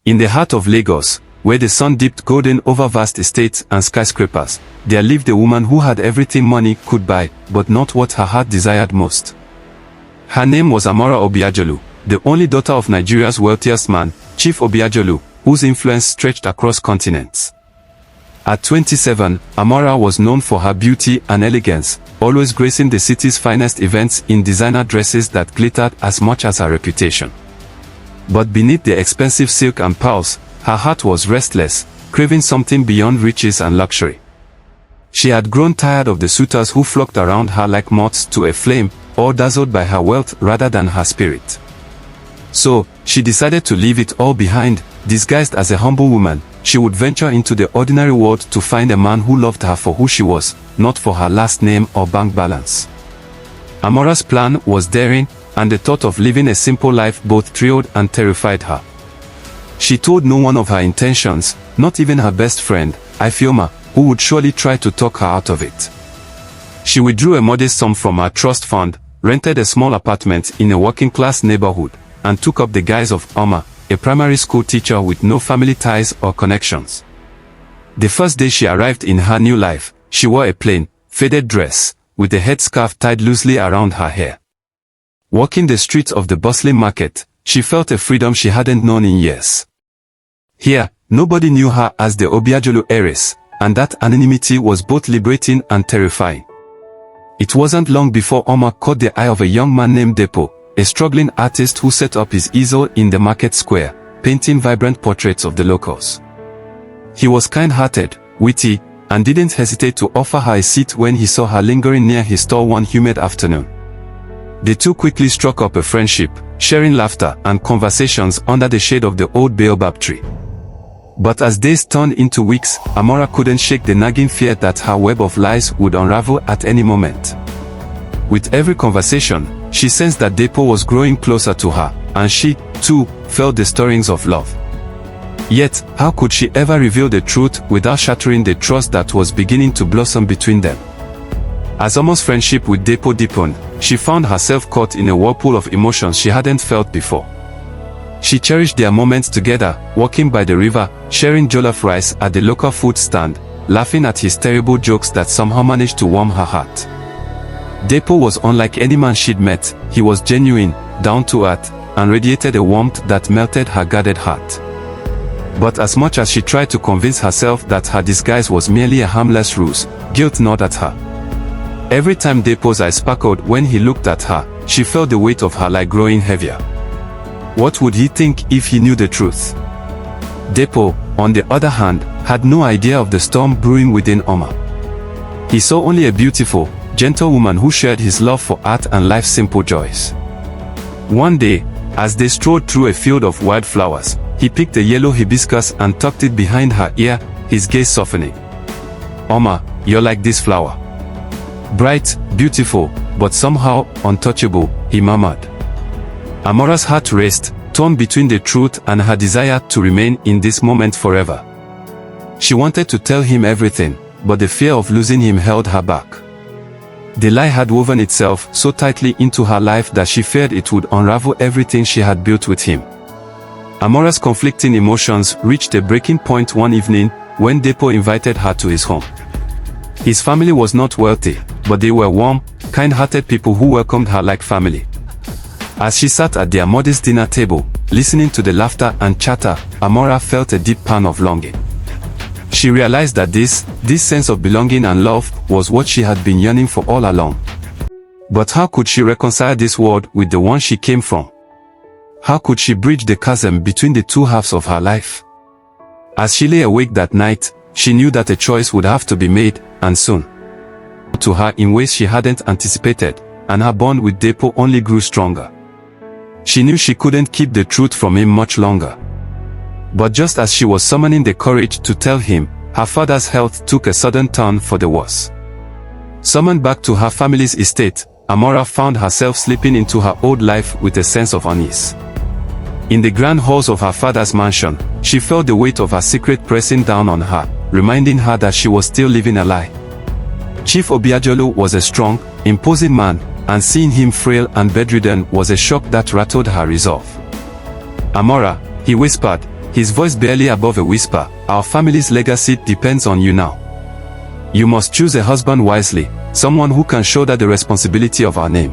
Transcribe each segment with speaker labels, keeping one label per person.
Speaker 1: In the heart of Lagos, where the sun dipped golden over vast estates and skyscrapers, there lived a woman who had everything money could buy, but not what her heart desired most. Her name was Amara Obiajulu, the only daughter of Nigeria's wealthiest man, Chief Obiajulu, whose influence stretched across continents. At 27, Amara was known for her beauty and elegance, always gracing the city's finest events in designer dresses that glittered as much as her reputation. But beneath the expensive silk and pearls, her heart was restless, craving something beyond riches and luxury. She had grown tired of the suitors who flocked around her like moths to a flame, all dazzled by her wealth rather than her spirit. So, she decided to leave it all behind. Disguised as a humble woman, she would venture into the ordinary world to find a man who loved her for who she was, not for her last name or bank balance. Amara's plan was daring, and the thought of living a simple life both thrilled and terrified her. She told no one of her intentions, not even her best friend, Ifeoma, who would surely try to talk her out of it. She withdrew a modest sum from her trust fund, rented a small apartment in a working-class neighborhood, and took up the guise of Amara, a primary school teacher with no family ties or connections. The first day she arrived in her new life, she wore a plain, faded dress, with a headscarf tied loosely around her hair. Walking the streets of the bustling market, she felt a freedom she hadn't known in years. Here, nobody knew her as the Obiajulu heiress, and that anonymity was both liberating and terrifying. It wasn't long before Amara caught the eye of a young man named Dapo, a struggling artist who set up his easel in the market square, painting vibrant portraits of the locals. He was kind-hearted, witty, and didn't hesitate to offer her a seat when he saw her lingering near his stall one humid afternoon. The two quickly struck up a friendship, sharing laughter and conversations under the shade of the old baobab tree. But as days turned into weeks, Amara couldn't shake the nagging fear that her web of lies would unravel at any moment. With every conversation, she sensed that Dapo was growing closer to her, and she, too, felt the stirrings of love. Yet, how could she ever reveal the truth without shattering the trust that was beginning to blossom between them? As Amara's friendship with Dapo deepened, she found herself caught in a whirlpool of emotions she hadn't felt before. She cherished their moments together, walking by the river, sharing jollof rice at the local food stand, laughing at his terrible jokes that somehow managed to warm her heart. Dapo was unlike any man she'd met. He was genuine, down to earth, and radiated a warmth that melted her guarded heart. But as much as she tried to convince herself that her disguise was merely a harmless ruse, guilt gnawed at her. Every time Dapo's eyes sparkled when he looked at her, she felt the weight of her lie growing heavier. What would he think if he knew the truth? Dapo, on the other hand, had no idea of the storm brewing within Amara. He saw only a beautiful, gentle woman who shared his love for art and life's simple joys. One day, as they strolled through a field of wildflowers, he picked a yellow hibiscus and tucked it behind her ear, his gaze softening. "Amara, you're like this flower. Bright, beautiful, but somehow untouchable," he murmured. Amara's heart raced, torn between the truth and her desire to remain in this moment forever. She wanted to tell him everything, but the fear of losing him held her back. The lie had woven itself so tightly into her life that she feared it would unravel everything she had built with him. Amara's conflicting emotions reached a breaking point one evening when Dapo invited her to his home. His family was not wealthy, but they were warm, kind-hearted people who welcomed her like family. As she sat at their modest dinner table, listening to the laughter and chatter, Amara felt a deep pang of longing. She realized that this sense of belonging and love was what she had been yearning for all along. But how could she reconcile this world with the one she came from? How could she bridge the chasm between the two halves of her life? As she lay awake that night, she knew that a choice would have to be made, and soon. To her in ways she hadn't anticipated, and her bond with Dapo only grew stronger. She knew she couldn't keep the truth from him much longer. But just as she was summoning the courage to tell him, her father's health took a sudden turn for the worse. Summoned back to her family's estate, Amara found herself slipping into her old life with a sense of unease. In the grand halls of her father's mansion, she felt the weight of her secret pressing down on her, reminding her that she was still living a lie. Chief Obiajulu was a strong, imposing man, and seeing him frail and bedridden was a shock that rattled her resolve. "Amara," he whispered, his voice barely above a whisper, "Our family's legacy depends on you now. You must choose a husband wisely, someone who can shoulder the responsibility of our name."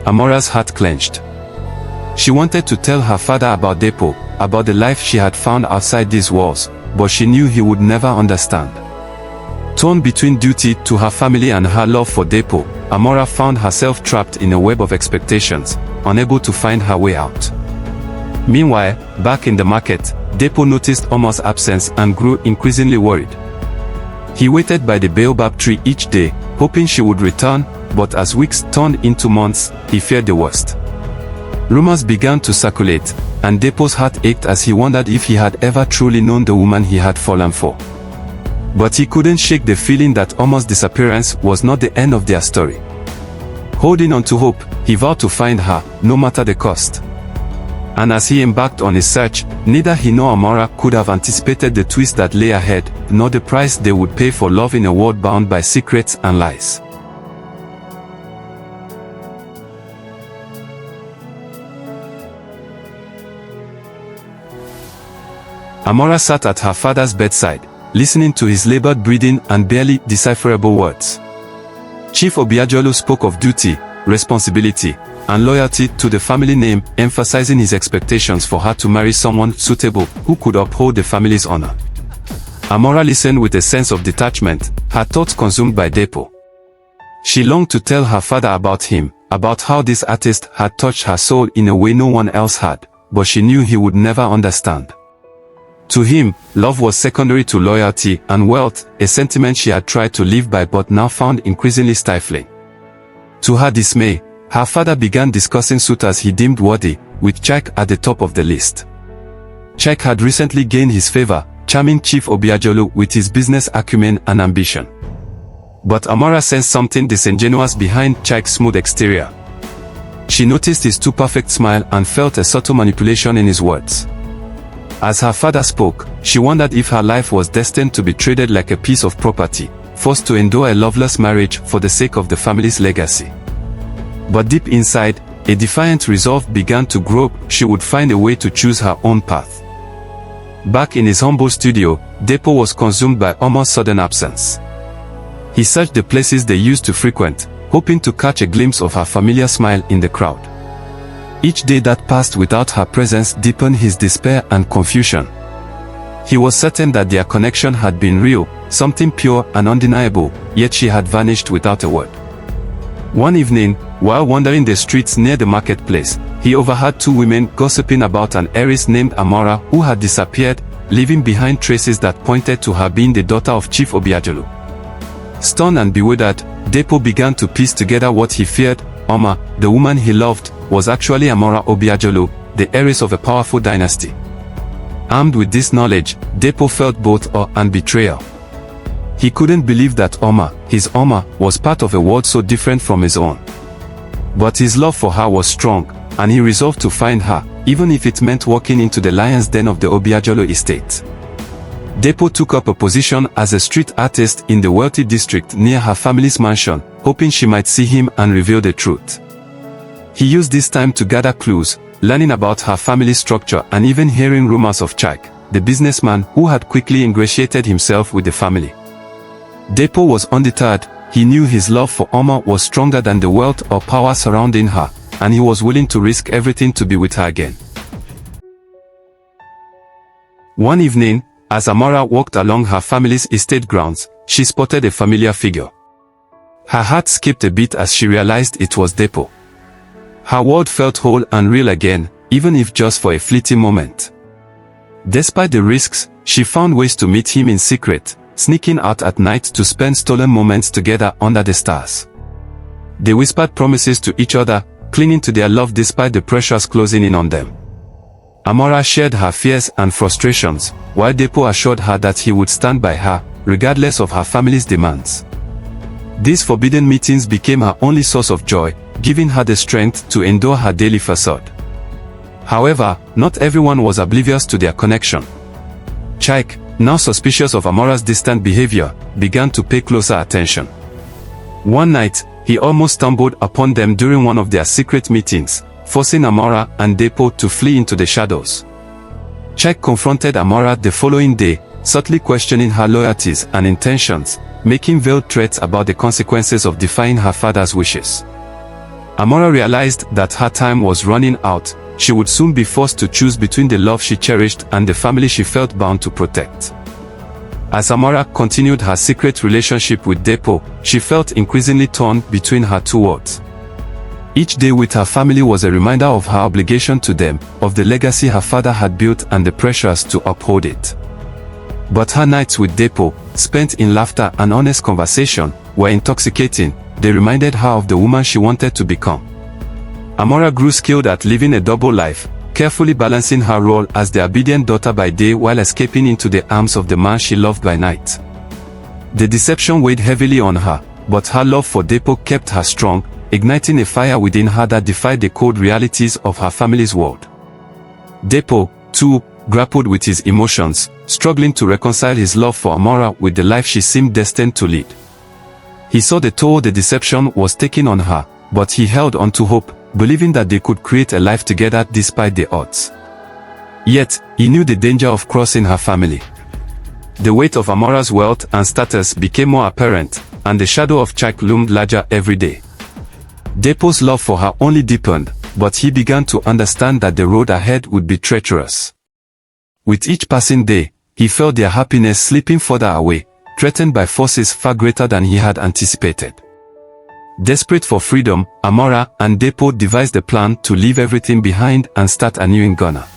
Speaker 1: Amara's heart clenched. She wanted to tell her father about Dapo, about the life she had found outside these walls, but she knew he would never understand. Torn between duty to her family and her love for Dapo, Amara found herself trapped in a web of expectations, unable to find her way out. Meanwhile, back in the market, Dapo noticed Omar's absence and grew increasingly worried. He waited by the baobab tree each day, hoping she would return, but as weeks turned into months, he feared the worst. Rumors began to circulate, and Dapo's heart ached as he wondered if he had ever truly known the woman he had fallen for. But he couldn't shake the feeling that Omar's disappearance was not the end of their story. Holding on to hope, he vowed to find her, no matter the cost. And as he embarked on his search, neither he nor Amara could have anticipated the twist that lay ahead, nor the price they would pay for love in a world bound by secrets and lies. Amara sat at her father's bedside, listening to his labored breathing and barely decipherable words. Chief Obiajulu spoke of duty, responsibility, and loyalty to the family name, emphasizing his expectations for her to marry someone suitable who could uphold the family's honor. Amara listened with a sense of detachment, her thoughts consumed by Dapo. She longed to tell her father about him, about how this artist had touched her soul in a way no one else had, but she knew he would never understand. To him, love was secondary to loyalty and wealth, a sentiment she had tried to live by but now found increasingly stifling. To her dismay, her father began discussing suitors he deemed worthy, with Chike at the top of the list. Chike had recently gained his favor, charming Chief Obiajulu with his business acumen and ambition. But Amara sensed something disingenuous behind Chike's smooth exterior. She noticed his too perfect smile and felt a subtle manipulation in his words. As her father spoke, she wondered if her life was destined to be traded like a piece of property, forced to endure a loveless marriage for the sake of the family's legacy. But deep inside, a defiant resolve began to grow. She would find a way to choose her own path. Back in his humble studio, Dapo was consumed by Omar's sudden absence. He searched the places they used to frequent, hoping to catch a glimpse of her familiar smile in the crowd. Each day that passed without her presence deepened his despair and confusion. He was certain that their connection had been real, something pure and undeniable, yet she had vanished without a word. One evening, while wandering the streets near the marketplace, he overheard two women gossiping about an heiress named Amara who had disappeared, leaving behind traces that pointed to her being the daughter of Chief Obiajulu. Stunned and bewildered, Dapo began to piece together what he feared. Omar, the woman he loved, was actually Amara Obiajulu, the heiress of a powerful dynasty. Armed with this knowledge, Dapo felt both awe and betrayal. He couldn't believe that Omar, his Omar, was part of a world so different from his own. But his love for her was strong, and he resolved to find her, even if it meant walking into the lion's den of the Obiajulu estate. Dapo took up a position as a street artist in the wealthy district near her family's mansion, hoping she might see him and reveal the truth. He used this time to gather clues, learning about her family structure and even hearing rumors of Chike, the businessman who had quickly ingratiated himself with the family. Dapo was undeterred. He knew his love for Omar was stronger than the wealth or power surrounding her, and he was willing to risk everything to be with her again. One evening, as Amara walked along her family's estate grounds, she spotted a familiar figure. Her heart skipped a beat as she realized it was Dapo. Her world felt whole and real again, even if just for a fleeting moment. Despite the risks, she found ways to meet him in secret, sneaking out at night to spend stolen moments together under the stars. They whispered promises to each other, clinging to their love despite the pressures closing in on them. Amara shared her fears and frustrations, while Dapo assured her that he would stand by her, regardless of her family's demands. These forbidden meetings became her only source of joy, giving her the strength to endure her daily facade. However, not everyone was oblivious to their connection. Chike, now suspicious of Amara's distant behavior, began to pay closer attention. One night, he almost stumbled upon them during one of their secret meetings, forcing Amara and Dapo to flee into the shadows. Chike confronted Amara the following day, subtly questioning her loyalties and intentions, making veiled threats about the consequences of defying her father's wishes. Amara realized that her time was running out. She would soon be forced to choose between the love she cherished and the family she felt bound to protect. As Amara continued her secret relationship with Dapo, she felt increasingly torn between her two worlds. Each day with her family was a reminder of her obligation to them, of the legacy her father had built and the pressures to uphold it. But her nights with Dapo, spent in laughter and honest conversation, were intoxicating. They reminded her of the woman she wanted to become. Amara grew skilled at living a double life, carefully balancing her role as the obedient daughter by day while escaping into the arms of the man she loved by night. The deception weighed heavily on her, but her love for Dapo kept her strong, igniting a fire within her that defied the cold realities of her family's world. Dapo, too, grappled with his emotions, struggling to reconcile his love for Amara with the life she seemed destined to lead. He saw the toll the deception was taking on her, but he held on to hope, believing that they could create a life together despite the odds. Yet, he knew the danger of crossing her family. The weight of Amara's wealth and status became more apparent, and the shadow of Chike loomed larger every day. Dapo's love for her only deepened, but he began to understand that the road ahead would be treacherous. With each passing day, he felt their happiness slipping further away, threatened by forces far greater than he had anticipated. Desperate for freedom, Amara and Dapo devised a plan to leave everything behind and start anew in Ghana.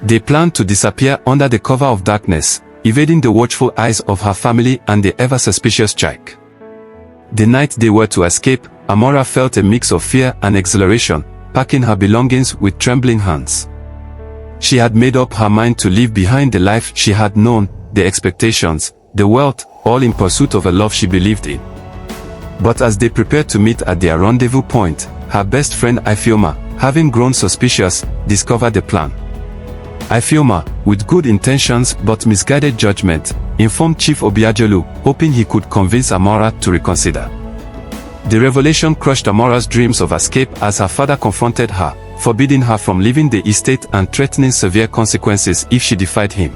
Speaker 1: They planned to disappear under the cover of darkness, evading the watchful eyes of her family and the ever-suspicious Chike. The night they were to escape, Amara felt a mix of fear and exhilaration, packing her belongings with trembling hands. She had made up her mind to leave behind the life she had known, the expectations, the wealth, all in pursuit of a love she believed in. But as they prepared to meet at their rendezvous point, her best friend Ifeoma, having grown suspicious, discovered the plan. Ifeoma, with good intentions but misguided judgment, informed Chief Obiajulu, hoping he could convince Amara to reconsider. The revelation crushed Amara's dreams of escape as her father confronted her, forbidding her from leaving the estate and threatening severe consequences if she defied him.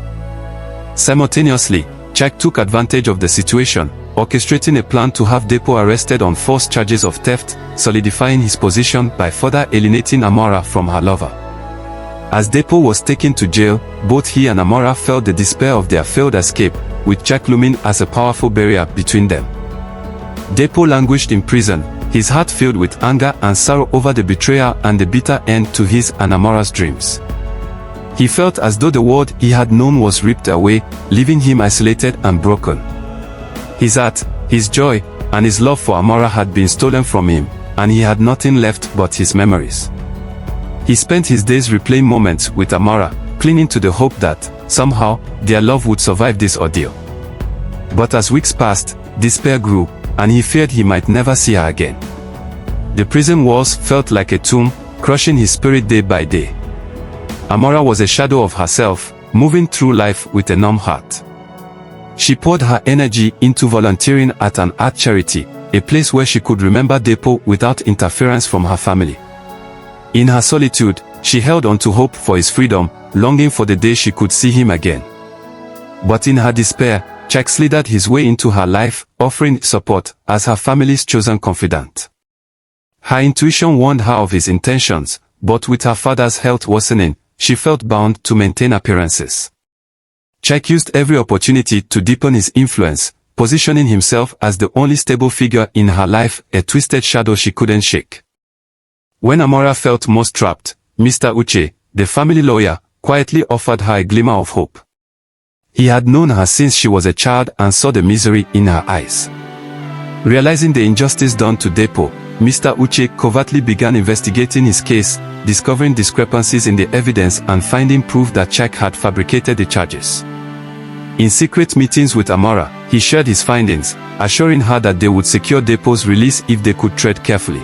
Speaker 1: Simultaneously, Chike took advantage of the situation, orchestrating a plan to have Dapo arrested on false charges of theft, solidifying his position by further alienating Amara from her lover. As Dapo was taken to jail, both he and Amara felt the despair of their failed escape, with Chike looming as a powerful barrier between them. Dapo languished in prison, his heart filled with anger and sorrow over the betrayal and the bitter end to his and Amara's dreams. He felt as though the world he had known was ripped away, leaving him isolated and broken. His art, his joy, and his love for Amara had been stolen from him, and he had nothing left but his memories. He spent his days replaying moments with Amara, clinging to the hope that, somehow, their love would survive this ordeal. But as weeks passed, despair grew, and he feared he might never see her again. The prison walls felt like a tomb, crushing his spirit day by day. Amara was a shadow of herself, moving through life with a numb heart. She poured her energy into volunteering at an art charity, a place where she could remember Dapo without interference from her family. In her solitude, she held on to hope for his freedom, longing for the day she could see him again. But in her despair, Chike slithered his way into her life, offering support as her family's chosen confidant. Her intuition warned her of his intentions, but with her father's health worsening, she felt bound to maintain appearances. Chike used every opportunity to deepen his influence, positioning himself as the only stable figure in her life, a twisted shadow she couldn't shake. When Amara felt most trapped, Mr. Uche, the family lawyer, quietly offered her a glimmer of hope. He had known her since she was a child and saw the misery in her eyes. Realizing the injustice done to Dapo, Mr. Uche covertly began investigating his case, discovering discrepancies in the evidence and finding proof that Chike had fabricated the charges. In secret meetings with Amara, he shared his findings, assuring her that they would secure Dapo's release if they could tread carefully.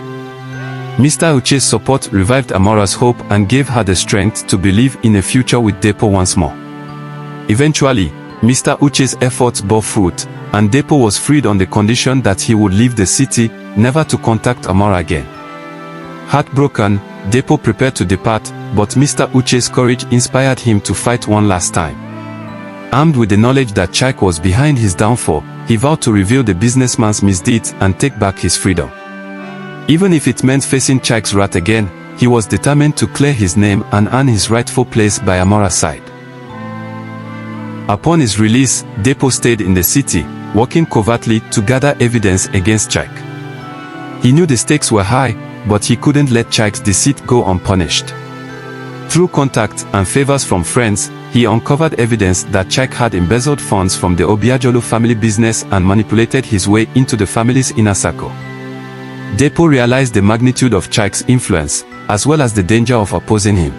Speaker 1: Mr. Uche's support revived Amara's hope and gave her the strength to believe in a future with Dapo once more. Eventually, Mr. Uche's efforts bore fruit, and Dapo was freed on the condition that he would leave the city, never to contact Amara again. Heartbroken, Dapo prepared to depart, but Mr. Uche's courage inspired him to fight one last time. Armed with the knowledge that Chike was behind his downfall, he vowed to reveal the businessman's misdeeds and take back his freedom. Even if it meant facing Chike's wrath again, he was determined to clear his name and earn his rightful place by Amara's side. Upon his release, Dapo stayed in the city, working covertly to gather evidence against Chike. He knew the stakes were high, but he couldn't let Chike's deceit go unpunished. Through contacts and favors from friends, he uncovered evidence that Chike had embezzled funds from the Obiajulu family business and manipulated his way into the family's inner circle. Dapo realized the magnitude of Chike's influence, as well as the danger of opposing him.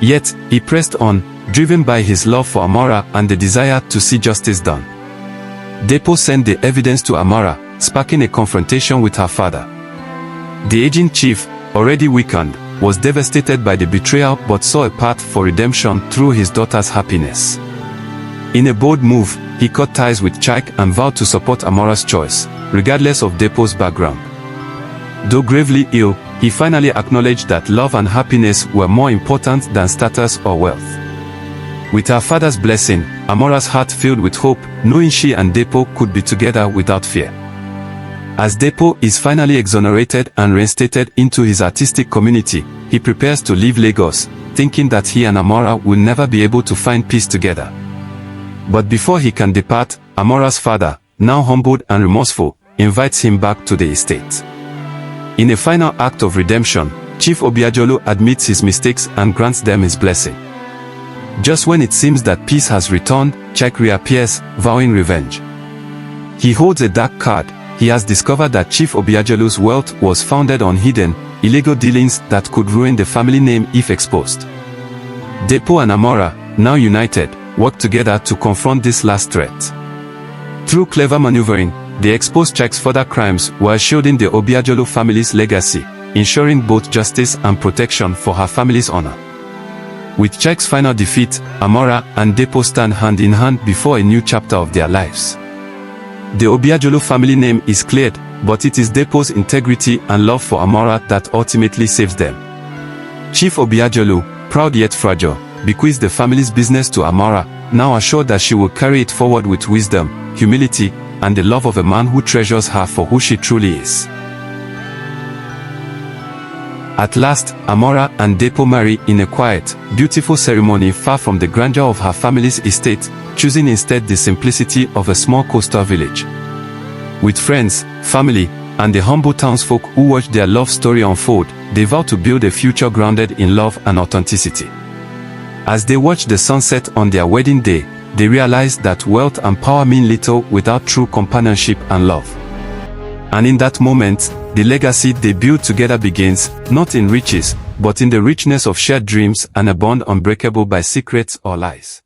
Speaker 1: Yet, he pressed on, driven by his love for Amara and the desire to see justice done. Dapo sent the evidence to Amara, sparking a confrontation with her father. The aging chief, already weakened, was devastated by the betrayal but saw a path for redemption through his daughter's happiness. In a bold move, he cut ties with Chike and vowed to support Amara's choice, regardless of Dapo's background. Though gravely ill, he finally acknowledged that love and happiness were more important than status or wealth. With her father's blessing, Amara's heart filled with hope, knowing she and Dapo could be together without fear. As Dapo is finally exonerated and reinstated into his artistic community, he prepares to leave Lagos, thinking that he and Amara will never be able to find peace together. But before he can depart, Amara's father, now humbled and remorseful, invites him back to the estate. In a final act of redemption, Chief Obiajulu admits his mistakes and grants them his blessing. Just when it seems that peace has returned, Chike reappears, vowing revenge. He holds a dark card. He has discovered that Chief Obiajulu's wealth was founded on hidden, illegal dealings that could ruin the family name if exposed. Dapo and Amara, now united, work together to confront this last threat. Through clever maneuvering, they exposed Chike's further crimes while shielding the Obiajulu family's legacy, ensuring both justice and protection for her family's honor. With Chike's final defeat, Amara and Dapo stand hand in hand before a new chapter of their lives. The Obiajulu family name is cleared, but it is Dapo's integrity and love for Amara that ultimately saves them. Chief Obiajulu, proud yet fragile, bequeaths the family's business to Amara, now assured that she will carry it forward with wisdom, humility, and the love of a man who treasures her for who she truly is. At last, Amara and Dapo marry in a quiet, beautiful ceremony far from the grandeur of her family's estate, choosing instead the simplicity of a small coastal village. With friends, family, and the humble townsfolk who watch their love story unfold, they vow to build a future grounded in love and authenticity. As they watch the sunset on their wedding day, they realize that wealth and power mean little without true companionship and love. And in that moment, the legacy they build together begins, not in riches, but in the richness of shared dreams and a bond unbreakable by secrets or lies.